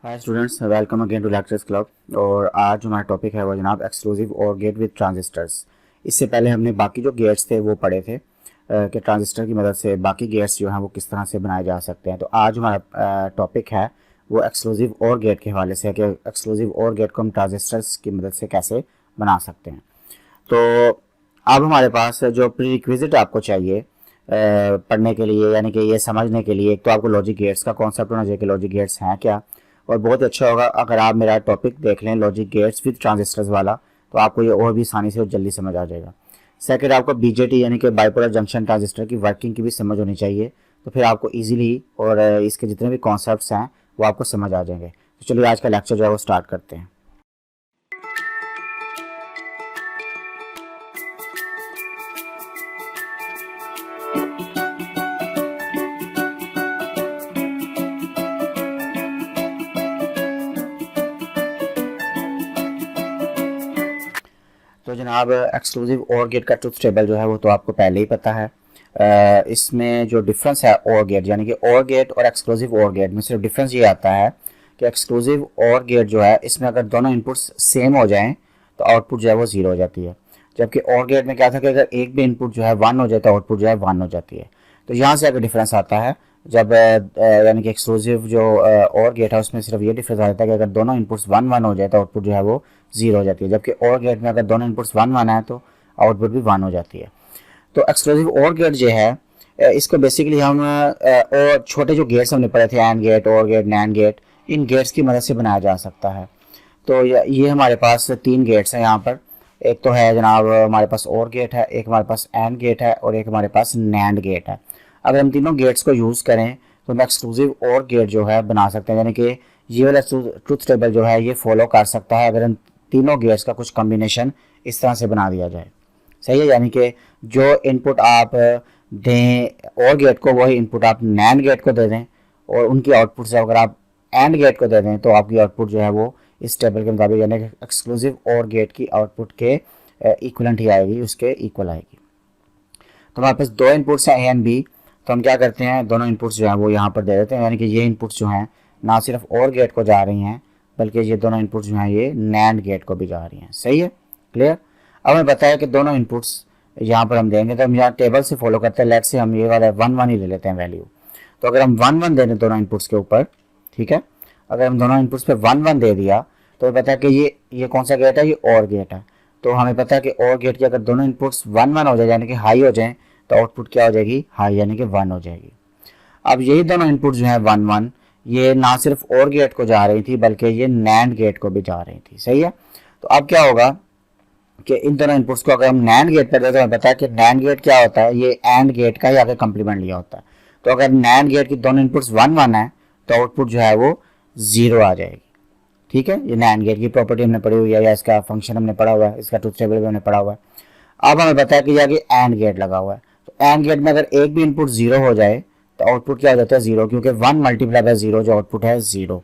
Hi students, welcome again to lectures club. और आज जो हमारा टॉपिक है वो जनाब एक्सक्लूसिव और गेट विद ट्रांजिस्टर्स। इससे पहले हमने बाकी जो गेट्स थे वो पढ़े थे कि ट्रांजिस्टर की मदद से बाकी गेट्स जो हैं वो किस तरह से बनाए जा सकते हैं। तो आज हमारा टॉपिक है वो एक्सक्लूसिव और गेट के हवाले से है कि एक्सक्लूसिव और गेट को हम ट्रांजिस्टर्स की मदद से कैसे बना सकते हैं। तो अब हमारे पास जो प्री रिक्विजिट आपको चाहिए पढ़ने के लिए, यानी कि ये समझने के लिए, एक तो आपको लॉजिक गेट्स का कॉन्सेप्ट होना चाहिए कि लॉजिक गेट्स हैं क्या। और बहुत अच्छा होगा अगर आप मेरा टॉपिक देख लें लॉजिक गेट्स विद ट्रांजिस्टर्स वाला, तो आपको ये और भी आसानी से और जल्दी समझ आ जाएगा। सेकंड, आपको बीजेटी यानी कि बाइपोलर जंक्शन ट्रांजिस्टर की वर्किंग की भी समझ होनी चाहिए, तो फिर आपको इजीली और इसके जितने भी कॉन्सेप्ट्स हैं वो आपको समझ आ जाएंगे। तो चलिए आज का लेक्चर जो है वो स्टार्ट करते हैं। तो जनाब एक्सक्लूसिव और गेट का ट्रुथ टेबल जो है वो तो आपको पहले ही पता है। इसमें जो डिफरेंस है और गेट यानी कि और गेट और एक्सक्लूसिव और गेट में सिर्फ डिफरेंस ये आता है कि एक्सक्लूसिव और गेट जो है इसमें अगर दोनों इनपुट्स सेम हो जाएं तो आउटपुट जो है वो 0 हो जाती है। जबकि और गेट में क्या था कि अगर एक भी इनपुट जो है 1 हो जाए तो आउटपुट जो है 1 हो जाती है। तो यहाँ से अगर डिफरेंस आता है जब यानी कि एक्सक्लूसिव जो और गेट है उसमें सिर्फ ये डिफरेंस आ जाता है कि अगर दोनों इनपुट्स 1 1 हो जाए तो आउटपुट जो है वो 0 हो जाती है। जबकि और गेट में अगर दोनों इनपुट्स 1 1 है तो आउटपुट भी 1 हो जाती है। तो एक्सक्लूसिव और गेट जो है इसको बेसिकली हम और छोटे जो गेट्स हमने पढ़े थे एंड गेट, और गेट, नैंड गेट, इन गेट्स की मदद से बनाया जा सकता है। तो ये हमारे पास 3 गेट्स हैं यहाँ पर। एक तो है जनाब हमारे पास और गेट है, एक हमारे पास एंड गेट है और एक हमारे पास नैंड गेट है। अगर हम तीनों गेट्स को यूज़ करें तो हम एक्सक्लूसिव और गेट जो है बना सकते हैं, यानी कि ये वाला ट्रुथ टेबल जो है ये फॉलो कर सकता है अगर हम तीनों गेट्स का कुछ कॉम्बिनेशन इस तरह से बना दिया जाए। सही है, यानी कि जो इनपुट आप दें और गेट को वही इनपुट आप नैंड गेट को दे दें, और उनकी आउटपुट से अगर आप एंड गेट को दे दें तो आपकी आउटपुट जो है वो इस टेबल के मुताबिक यानी कि एक्सक्लूसिव और गेट की आउटपुट के इक्वलेंट ही आएगी, उसके इक्वल आएगी। तो हमारे पास दो इनपुट्स हैं ए एंड बी, तो हम क्या करते हैं दोनों इनपुट्स जो हैं वो यहाँ पर दे देते हैं, यानी कि ये इनपुट्स जो हैं ना सिर्फ और गेट को जा रही हैं बल्कि ये दोनों इनपुट्स जो हैं ये नैंड गेट को भी जा रही हैं। सही है, क्लियर। अब हमें बताया कि दोनों इनपुट्स यहाँ पर हम देंगे, तो हम यहाँ टेबल से फॉलो करते हैं। लेट से हम ये वाला 1 1 ही ले लेते हैं वैल्यू। तो अगर हम 1 1 दे दें दोनों इनपुट्स के ऊपर, ठीक है, अगर हम दोनों इनपुट्स पे 1 1 दे दिया तो पता है कि ये कौन सा गेट है, ये और गेट है। तो हमें पता है कि और गेट की अगर दोनों इनपुट्स 1 1 हो जाए यानी कि हाई हो जाए तो आउटपुट क्या हो जाएगी, हाई यानी कि 1 हो जाएगी। अब यही दोनों इनपुट जो है 1 1 ये ना सिर्फ और गेट को जा रही थी बल्कि ये नैंड गेट को भी जा रही थी। सही है, तो अब क्या होगा कि इन दोनों इनपुट्स को अगर हम नैंड गेट पर देते तो हमें पता है कि नैंड गेट क्या होता है, ये एंड गेट का ही आगे कम्प्लीमेंट लिया होता है। तो अगर नैंड गेट की दोनों इनपुट्स 1 1 है तो आउटपुट जो है वो 0 आ जाएगी। ठीक है, ये नैंड गेट की प्रॉपर्टी हमने पढ़ी हुई है या इसका फंक्शन हमने पढ़ा हुआ है, इसका ट्रुथ टेबल भी हमने पढ़ा हुआ है। अब हमें पता है कि आगे एंड गेट लगा हुआ है, तो एंड गेट में अगर एक भी इनपुट 0 हो जाए तो आउटपुट क्या हो जाता है 0, क्योंकि 1 मल्टीप्लाई बाय 0 जो आउटपुट है 0।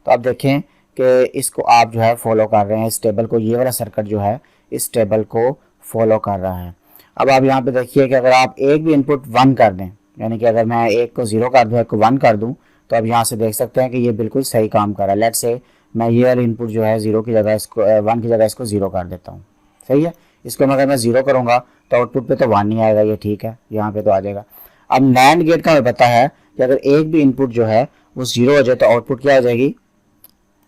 तो अब देखें कि इसको आप जो है फॉलो कर रहे हैं इस टेबल को, ये वाला सर्किट जो है इस टेबल को फॉलो कर रहा है। अब आप यहाँ पे देखिए कि अगर आप एक भी इनपुट 1 कर दें, यानी कि अगर मैं एक को 0 कर दूँ एक को 1 कर दूँ, तो अब यहाँ से देख सकते हैं कि ये बिल्कुल सही काम कर रहा है। लेट से मैं ये वाला इनपुट जो है 0 की जगह इसको 1 की जगह इसको 0 कर देता हूँ। सही है, इसको अगर मैं 0 करूँगा तो आउटपुट पे तो 1 नहीं आएगा, ये ठीक है, यहाँ पे तो आ जाएगा। अब नैंड गेट का हमें पता है कि अगर एक भी इनपुट जो है वो 0 हो जाए तो आउटपुट क्या हो जाएगी,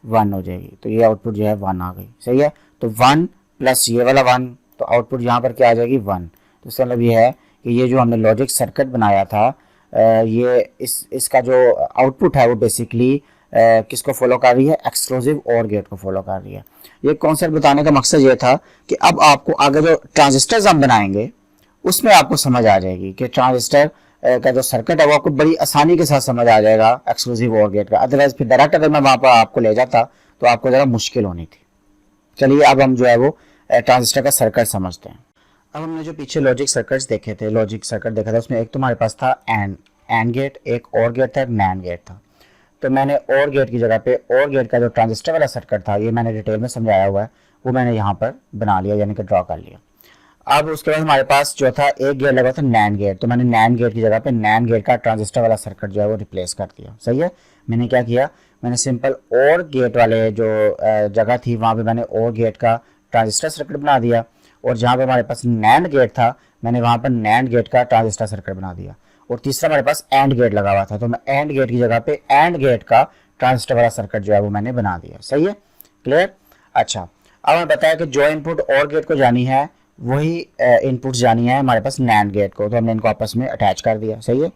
1 हो जाएगी। तो ये आउटपुट जो है 1 आ गई। सही है, तो 1 प्लस ये वाला 1, तो आउटपुट यहाँ पर क्या आ जाएगी 1। तो इसका मतलब ये है कि ये जो हमने लॉजिक सर्किट बनाया था ये इसका जो आउटपुट है वो बेसिकली किसको फॉलो कर रही है, एक्सक्लूसिव और गेट को फॉलो कर रही है। ये कॉन्सेप्ट बताने का मकसद ये था कि अब आपको आगे जो ट्रांजिस्टर्स हम बनाएंगे उसमें आपको समझ आ जाएगी कि ट्रांजिस्टर का जो सर्किट है वो आपको बड़ी आसानी के साथ समझ आ जाएगा एक्सक्लूसिव और गेट का। अदरवाइज फिर डायरेक्ट अगर मैं वहां पर आपको ले जाता तो आपको ज़रा मुश्किल होनी थी। चलिए अब हम जो है वो ट्रांजिस्टर का सर्किट समझते हैं। अब हमने जो पीछे लॉजिक सर्किट्स देखे थे, लॉजिक सर्किट देखा था, उसमें एक तो हमारे पास था एंड गेट, एक और गेट था, एक नैंड गेट था। तो मैंने और गेट की जगह पे और गेट का जो ट्रांजिस्टर वाला सर्किट था ये मैंने डिटेल में समझाया हुआ है, वो मैंने यहाँ पर बना लिया यानी कि ड्रॉ कर लिया। अब उसके बाद हमारे पास जो था एक गेट लगा था नैंड गेट, तो मैंने नैंड गेट की जगह पे नैंड गेट का ट्रांजिस्टर वाला सर्किट जो है वो रिप्लेस कर दिया। सही है, मैंने क्या किया, मैंने सिंपल और गेट वाले जो जगह थी वहाँ पे मैंने और गेट का ट्रांजिस्टर सर्किट बना दिया, और जहाँ पे हमारे पास नैंड गेट था मैंने वहाँ पर नैंड गेट का ट्रांजिस्टर सर्किट बना दिया, और तीसरा हमारे पास एंड गेट लगा हुआ था तो मैं एंड गेट की जगह पे एंड गेट का ट्रांजिस्टर वाला सर्किट जो है वो मैंने बना दिया। सही है, क्लियर। अच्छा, अब हमें बताया कि जो इनपुट और गेट को जानी है वही इनपुट जानी है हमारे पास नैंड गेट को, तो हमने इनको आपस में अटैच कर दिया। सही है,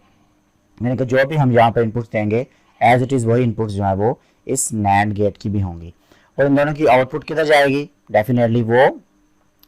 मैंने कहा जो भी हम यहाँ पर इनपुट देंगे एज इट इज़ वही इनपुट जो है वो इस नैंड गेट की भी होंगी, और इन दोनों की आउटपुट किधर जाएगी, डेफिनेटली वो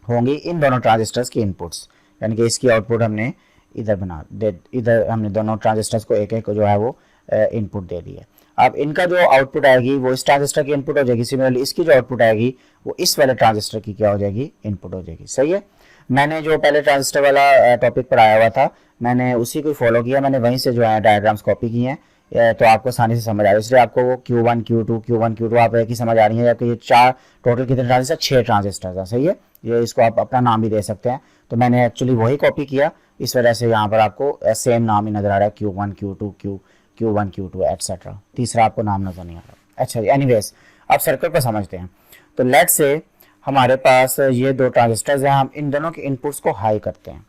होंगी इन दोनों ट्रांजिस्टर्स की इनपुट्स, यानी कि इसकी आउटपुट हमने इधर इधर हमने दोनों ट्रांजिस्टर्स को एक एक जो है वो इनपुट दे दी है। अब इनका जो आउटपुट आएगी वो इस ट्रांजिस्टर की इनपुट हो जाएगी, सिमिलरली इसकी जो आउटपुट आएगी वो इस वाले ट्रांजिस्टर की क्या हो जाएगी, इनपुट हो जाएगी। सही है, मैंने जो पहले ट्रांजिस्टर वाला टॉपिक पढ़ाया हुआ था मैंने उसी को फॉलो किया, मैंने वहीं से जो है डायग्राम्स कॉपी की हैं, तो आपको आसानी से समझ आ रहा है, इसलिए आपको वो Q1 Q2 आप एक ही समझ आ रही है, आपके ये चार टोटल कितने ट्रांजिस्टर, 6 ट्रांजिस्टर है। सही है, ये इसको आप अपना नाम भी दे सकते हैं, तो मैंने एक्चुअली वही कॉपी किया, इस वजह से यहाँ पर आपको सेम नाम ही नजर आ रहा है, Q1 Q2 एटसेट्रा, तीसरा आपको नाम नजर नहीं आ रहा। अच्छा, एनीवेज अब सर्किट को समझते हैं। तो लेट्स से हमारे पास ये दो ट्रांजिस्टर्स हैं, हम इन दोनों के इनपुट्स को हाई करते हैं,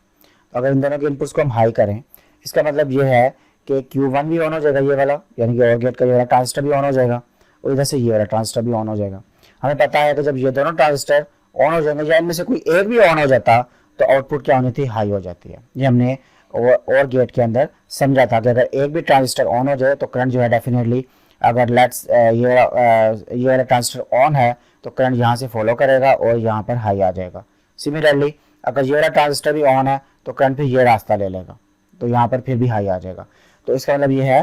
तो अगर इन दोनों के इनपुट्स को हम हाई करें इसका मतलब ये है कि Q1 भी ऑन हो जाएगा ये वाला, यानी कि और गेट का ये वाला ट्रांजिस्टर भी ऑन हो जाएगा, और इधर से ये वाला ट्रांजिस्टर भी ऑन हो जाएगा। हमें पता है कि जब ये दोनों ट्रांजिस्टर ऑन हो जाएंगे या इनमें से कोई एक भी ऑन हो जाता तो आउटपुट क्या होनी थी, हाई हो जाती है। ये हमने और गेट के अंदर समझा था कि अगर एक भी ट्रांजिस्टर ऑन हो जाए तो करंट जो है डेफिनेटली, अगर लेट्स ये वाला ट्रांजिस्टर ऑन है तो करंट यहाँ से फॉलो करेगा और यहाँ पर हाई आ जाएगा। सिमिलरली अगर ये वाला ट्रांजिस्टर भी ऑन है तो करंट फिर ये रास्ता ले लेगा, तो यहाँ पर फिर भी हाई आ जाएगा। तो इसका मतलब ये है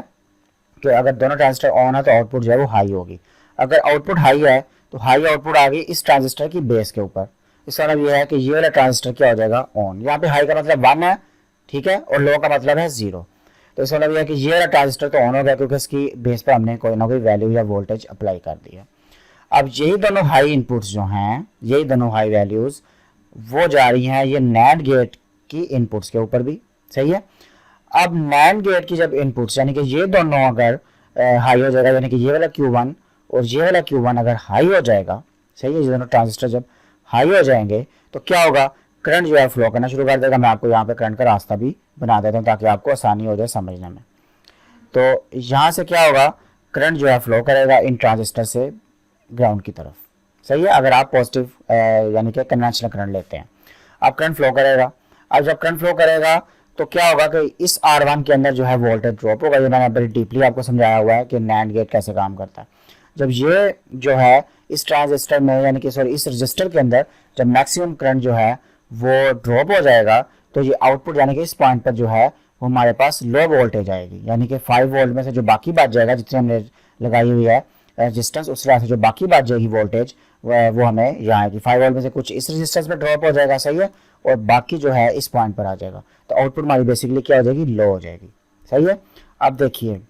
कि अगर दोनों ट्रांजिस्टर ऑन है तो आउटपुट जो है वो हाई होगी। अगर आउटपुट हाई है तो हाई आउटपुट आ गई इस ट्रांजिस्टर की बेस के ऊपर, इसका मतलब ये है कि ये वाला ट्रांजिस्टर क्या हो जाएगा, ऑन। यहाँ पे हाई का मतलब 1 है, ठीक है, और लो का मतलब है 0, तो इसका मतलब ये है कि ये वाला ट्रांजिस्टर तो ऑन हो गया क्योंकि इसकी बेस पर हमने कोई ना कोई वैल्यू या वोल्टेज अप्लाई कर दी है। अब यही दोनों हाई इनपुट्स जो हैं, यही दोनों हाई वैल्यूज वो जा रही हैं ये नैंड गेट की इनपुट्स के ऊपर भी। सही है, अब नैंड गेट की जब इनपुट्स यानी कि ये दोनों अगर हाई हो जाएगा, यानी कि ये वाला Q1 और ये वाला Q1 अगर हाई हो जाएगा, सही है, ये दोनों ट्रांजिस्टर जब हाई हो जाएंगे तो क्या होगा, करंट जो है फ्लो करना शुरू कर देगा। मैं आपको यहाँ पे करंट का रास्ता भी बना देता हूँ ताकि आपको आसानी हो जाए समझने में। तो यहाँ से क्या होगा, करंट जो है फ्लो करेगा इन ट्रांजिस्टर से ग्राउंड की तरफ। सही है, अगर आप पॉजिटिव यानी कि कन्वेंशनल करंट लेते हैं, अब करंट फ्लो करेगा। अब जब करंट फ्लो करेगा तो क्या होगा कि इस R1 के अंदर जो है वोल्टेज ड्रॉप होगा। ये मैंने बड़ी डीपली आपको समझाया हुआ है कि नैंड गेट कैसे काम करता है। जब ये जो है इस ट्रांजिस्टर में यानी कि सॉरी इस रजिस्टर के अंदर जब मैक्सिमम करंट जो है वो ड्रॉप हो जाएगा तो ये आउटपुट यानी कि इस पॉइंट पर जो है वो हमारे पास लो वोल्टेज आएगी, यानी कि 5 वोल्ट में से जो बाकी बच जाएगा, जितनी हमने लगाई हुई है रेजिस्टेंस, उस तरह से जो बाकी बच जाएगी वोल्टेज वो हमें यहाँ आएगी। 5 वोल्ट में से कुछ इस रेजिस्टेंस में ड्रॉप हो जाएगा, सही है, और बाकी जो है इस पॉइंट पर आ जाएगा, तो आउटपुट हमारी बेसिकली क्या हो जाएगी, लो हो जाएगी। सही है, अब देखिए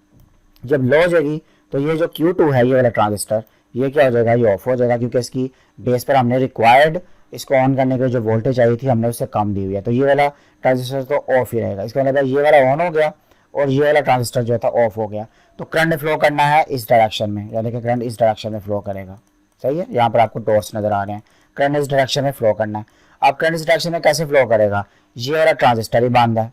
जब लो हो जाएगी तो ये जो Q2 है ये वाला ट्रांजिस्टर ये क्या हो जाएगा, ये ऑफ हो जाएगा, क्योंकि इसकी बेस पर हमने रिक्वायर्ड इसको ऑन करने के जो वोल्टेज आई थी हमने उससे कम दी हुई है, तो ये वाला ट्रांजिस्टर तो ऑफ ही रहेगा। इसका मतलब ये वाला ऑन हो गया और ये वाला ट्रांजिस्टर जो था ऑफ हो गया, तो करंट फ्लो करना है इस डायरेक्शन में, यानी कि करंट इस डायरेक्शन में फ्लो करेगा। सही है, यहाँ पर आपको डॉट्स नजर आ रहे हैं, करंट इस डायरेक्शन में फ्लो करना है। अब करंट इस डायरेक्शन में कैसे फ्लो करेगा, ये वाला ट्रांजिस्टर ही बंद है,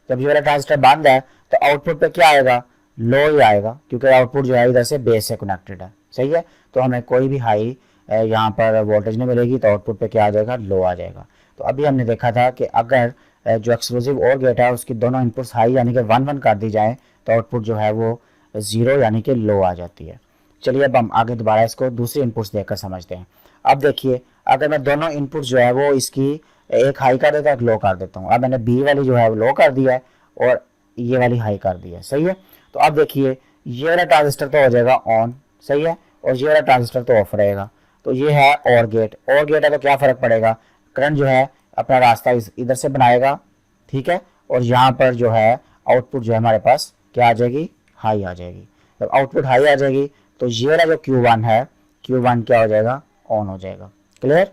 जब ये वाला ट्रांजिस्टर बंद है तो आउटपुट पे क्या आएगा, लो ही आएगा, क्योंकि आउटपुट जो है इधर से बेस से कनेक्टेड है। सही है, तो हमें कोई भी हाई यहाँ पर वोल्टेज नहीं मिलेगी, तो आउटपुट पे क्या आ जाएगा, लो आ जाएगा। तो अभी हमने देखा था कि अगर जो एक्सक्लूसिव और गेट है उसकी दोनों इनपुट्स हाई यानी कि 1 कर दी जाए तो आउटपुट जो है वो 0 यानी कि लो आ जाती है। चलिए अब हम आगे दोबारा इसको दूसरी इनपुट्स देखकर समझते हैं। अब देखिए अगर मैं दोनों इनपुट जो है वो इसकी एक हाई कर देता हूँ एक लो कर देता हूँ, अब मैंने बी वाली जो है वो लो कर दिया है और ये वाली हाई कर दी है। सही है, तो अब देखिए ये वाला ट्रांजिस्टर तो हो जाएगा ऑन, सही है, और ये वाला ट्रांजिस्टर तो ऑफ रहेगा। तो ये है और गेट है, तो क्या फर्क पड़ेगा, करंट जो है अपना रास्ता इधर से बनाएगा, ठीक है, और यहाँ पर जो है आउटपुट जो है हमारे पास क्या आ जाएगी, हाई आ जाएगी। जब आउटपुट हाई आ जाएगी तो ये वाला जो Q1 है, Q1 क्या हो जाएगा, ऑन हो जाएगा। क्लियर,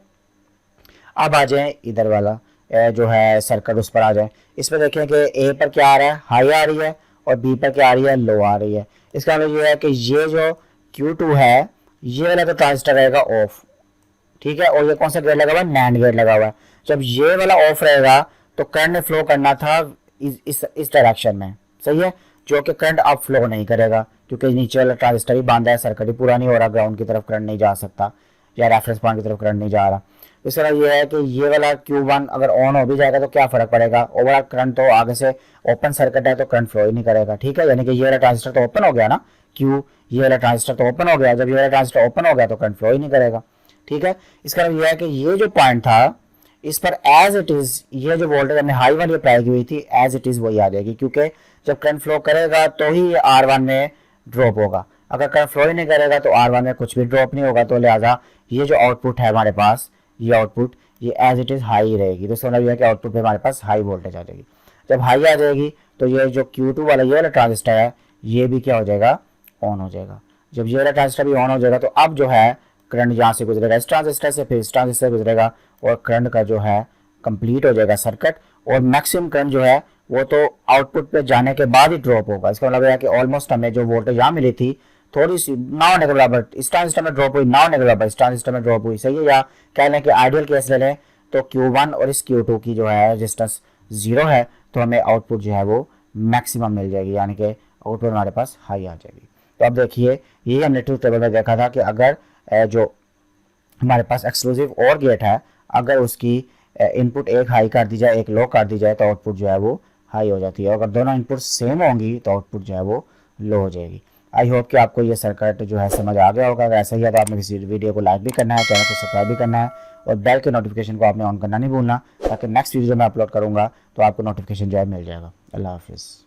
अब आ जाए इधर वाला जो है सर्किट, उस पर आ जाए। इस पर देखें कि ए पर क्या आ रहा है, हाई आ रही है, और बी पर क्या आ रही है, लो आ रही है। इसका मतलब ये है कि ये जो Q2 है ये वाला तो ट्रांजिस्टर रहेगा ऑफ, ठीक है, और ये कौन सा गेट लगा हुआ है, नैंड गेट लगा हुआ है। जब ये वाला ऑफ रहेगा तो करंट फ्लो करना था इस डायरेक्शन में, सही है, जो कि करंट अब फ्लो नहीं करेगा क्योंकि नीचे वाला ट्रांजिस्टर ही बांधा है, सर्किट ही पूरा नहीं हो रहा, ग्राउंड की तरफ करंट नहीं जा सकता या रेफरेंस पॉइंट की तरफ करंट नहीं जा रहा। इस तरह ये है कि ये वाला Q1 अगर ऑन हो भी जाएगा तो क्या फर्क पड़ेगा, ओवरऑल करंट तो आगे से ओपन सर्किट है तो करंट फ्लो ही नहीं करेगा, ठीक है, यानी कि ये वाला ट्रांजिस्टर तो ओपन हो गया ना, ये वाला ट्रांजिस्टर तो ओपन हो गया, जब ये वाला ट्रांजिस्टर ओपन हो गया तो करंट फ्लो ही नहीं करेगा, ठीक है। इसका मतलब यह है कि ये जो पॉइंट था इस पर एज इट इज ये जो वोल्टेज हमने हाई वाली अप्लाई की हुई थी एज इट इज वही आ जाएगी, क्योंकि जब करंट फ्लो करेगा तो ही R1 में ड्रॉप होगा, अगर करंट फ्लो ही नहीं करेगा तो R1 में कुछ भी ड्रॉप नहीं होगा, तो लिहाजा ये जो आउटपुट है हमारे पास, ये आउटपुट ये एज इट इज हाई रहेगी। तो इसका मतलब यह है कि आउटपुट पे हमारे पास हाई वोल्टेज आ जाएगी। जब हाई आ जाएगी तो ये जो Q2 वाला ये वाला ट्रांजिस्टर है ये भी क्या हो जाएगा, ऑन हो जाएगा। जब ये वाला ट्रांजिस्टर भी ऑन हो जाएगा तो अब जो है करंट यहाँ से गुजरेगा इस ट्रांजिस्टर से, फिर इस ट्रांजिस्टर से गुजरेगा और करंट का जो है कंप्लीट हो जाएगा सर्किट, और मैक्सिमम करंट जो है वो तो आउटपुट पे जाने के बाद ही ड्रॉप होगा। इसका मतलब है कि ऑलमोस्ट हमें जो वोल्टेज यहाँ मिली थी थोड़ी सी ना होने के बराबर इस ट्रांजिस्टर में ड्रॉप हुई, ना होने के बराबर इस ट्रांजिस्टर में ड्रॉप हुई, सही है। या कह लें कि आइडियल केस ले लें तो Q1 और इस Q2 की जो है रेजिस्टेंस 0 है तो हमें आउटपुट जो है वो मैक्सिमम मिल जाएगी, यानी कि आउटपुट हमारे पास हाई आ जाएगी। तो अब देखिए ये हमने ट्रूथ टेबल में देखा था कि अगर जो हमारे पास एक्सक्लूसिव और गेट है अगर उसकी इनपुट एक हाई कर दी जाए एक लो कर दी जाए तो आउटपुट जो है वो हाई हो जाती है, अगर दोनों इनपुट सेम होंगी तो आउटपुट जो है वो लो हो जाएगी। आई होप कि आपको ये सर्किट जो है समझ आ गया होगा। अगर ऐसा ही है तो आपने किसी वीडियो को लाइक भी करना है, चैनल को सब्सक्राइब भी करना है और बेल के नोटिफिकेशन को आपने ऑन करना नहीं भूलना, ताकि नेक्स्ट वीडियो में अपलोड करूँगा तो आपको नोटिफिकेशन जो है मिल जाएगा। अल्लाह हाफिज़।